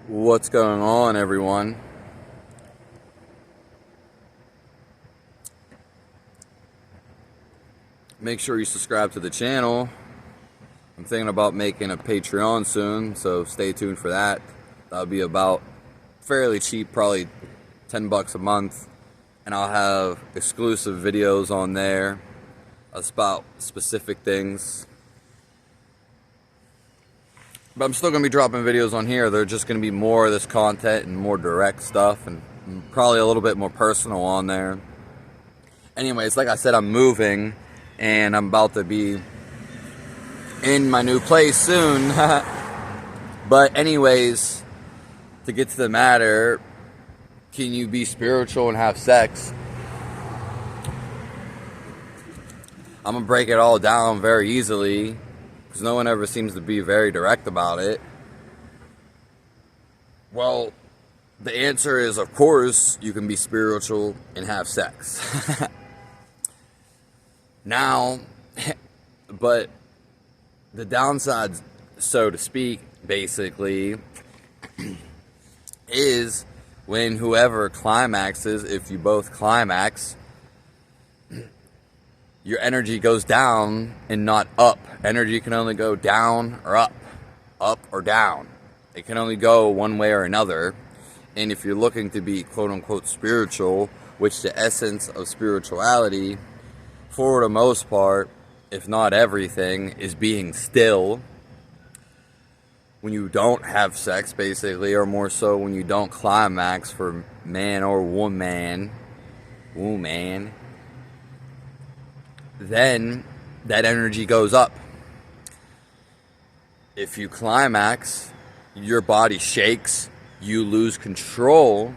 What's going on, everyone? Make sure you subscribe to the channel. I'm thinking about making a Patreon soon, so stay tuned for that. That'll be about fairly cheap, probably $10 a month, and I'll have exclusive videos on there about specific things. But I'm still going to be dropping videos on here. They're just going to be more of this content and more direct stuff, and probably a little bit more personal on there. Anyways, like I said, I'm moving, and I'm about to be in my new place soon. But anyways, to get to the matter, can you be spiritual and have sex? I'm going to break it all down very easily, because no one ever seems to be very direct about it. Well, the answer is, of course, you can be spiritual and have sex. Now, but the downside, so to speak, basically, is when whoever climaxes, if you both climax, your energy goes down and not up. Energy can only go down or up or down. It can only go one way or another. And if you're looking to be quote-unquote spiritual, which the essence of spirituality, for the most part, if not everything, is being still. When you don't have sex, basically, or more so when you don't climax for man or woman, then that energy goes up. If you climax, your body shakes, you lose control.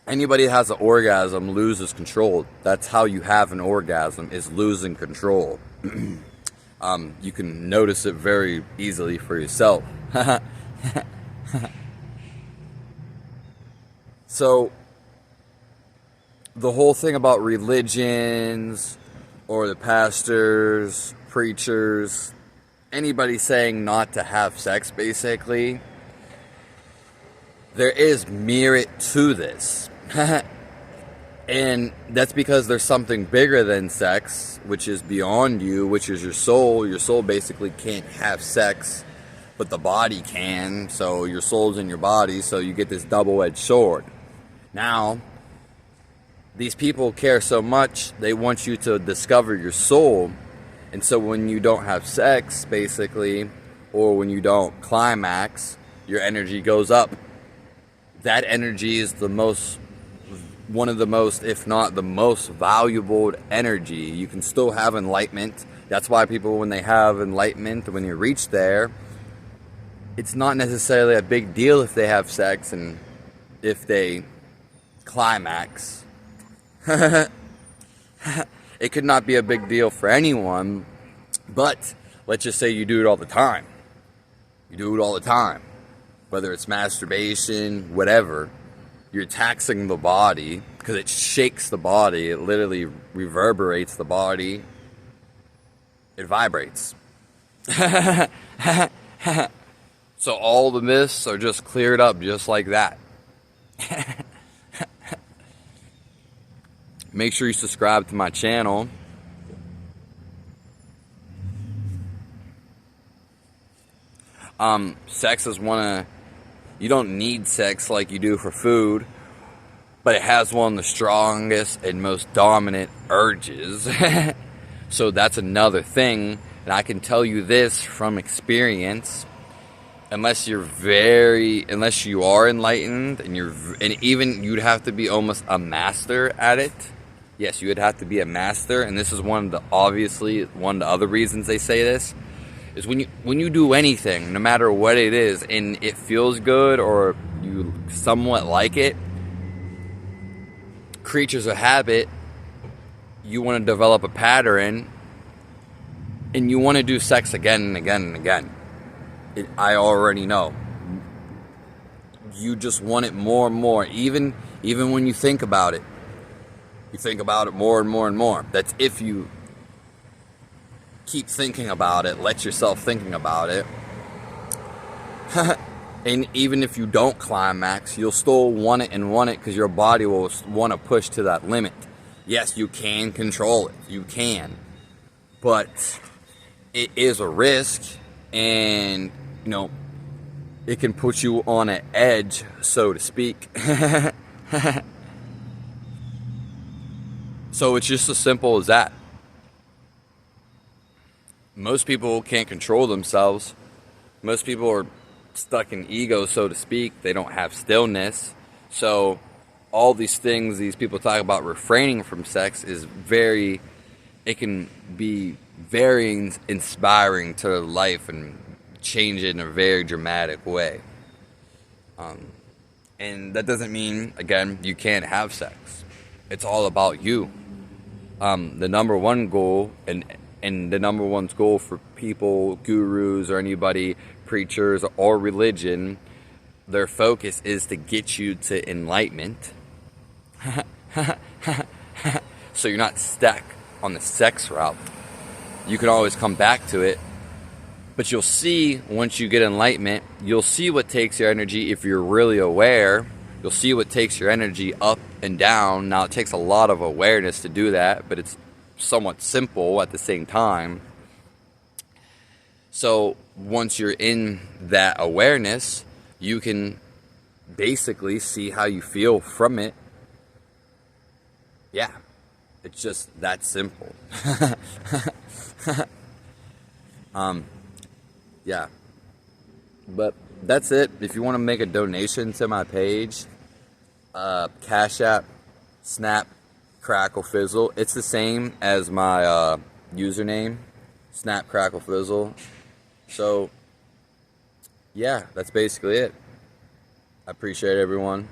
Anybody that has an orgasm loses control. That's how you have an orgasm, is losing control. You can notice it very easily for yourself. So, the whole thing about religions, or the pastors, preachers, anybody saying not to have sex, basically, there is merit to this. And that's because there's something bigger than sex, which is beyond you, which is your soul. Your soul basically can't have sex, but the body can. So your soul's in your body, so you get this double-edged sword. Now, these people care so much, they want you to discover your soul. And so when you don't have sex, basically, or when you don't climax, your energy goes up. That energy is one of the most, if not the most valuable energy. You can still have enlightenment. That's why people, when they have enlightenment, when you reach there, it's not necessarily a big deal if they have sex and if they climax. It could not be a big deal for anyone, but let's just say you do it all the time. You do it all the time. Whether it's masturbation, whatever, you're taxing the body because it shakes the body. It literally reverberates the body. It vibrates. So all the myths are just cleared up just like that. Make sure you subscribe to my channel. Sex is you don't need sex like you do for food, but it has one of the strongest and most dominant urges. So that's another thing, and I can tell you this from experience. Unless you are enlightened, and even you'd have to be almost a master at it. Yes, you would have to be a master, and this is one of the other reasons they say this, is when you do anything, no matter what it is, and it feels good or you somewhat like it, creatures of habit, you want to develop a pattern, and you want to do sex again and again and again. I already know. You just want it more and more, even when you think about it. You think about it more and more and more. That's if you keep thinking about it, let yourself thinking about it. And even if you don't climax, you'll still want it and want it because your body will want to push to that limit. Yes, you can control it. You can. But it is a risk, and, you know, it can put you on an edge, so to speak. So it's just as simple as that. Most people can't control themselves. Most people are stuck in ego, so to speak. They don't have stillness. So all these things these people talk about refraining from sex is it can be very inspiring to life and change it in a very dramatic way. And that doesn't mean, again, you can't have sex. It's all about you. The number one goal, and the number one goal for people, gurus, or anybody, preachers, or religion, their focus is to get you to enlightenment. So you're not stuck on the sex route. You can always come back to it. But you'll see, once you get enlightenment, you'll see what takes your energy if you're really aware. You'll see what takes your energy up and down. Now, it takes a lot of awareness to do that, but it's somewhat simple at the same time. So once you're in that awareness, you can basically see how you feel from it. Yeah, it's just that simple. Yeah, but that's it. If you want to make a donation to my page, Cash App, Snap, Crackle, Fizzle. It's the same as my username, Snap, Crackle, Fizzle. So, yeah, that's basically it. I appreciate everyone.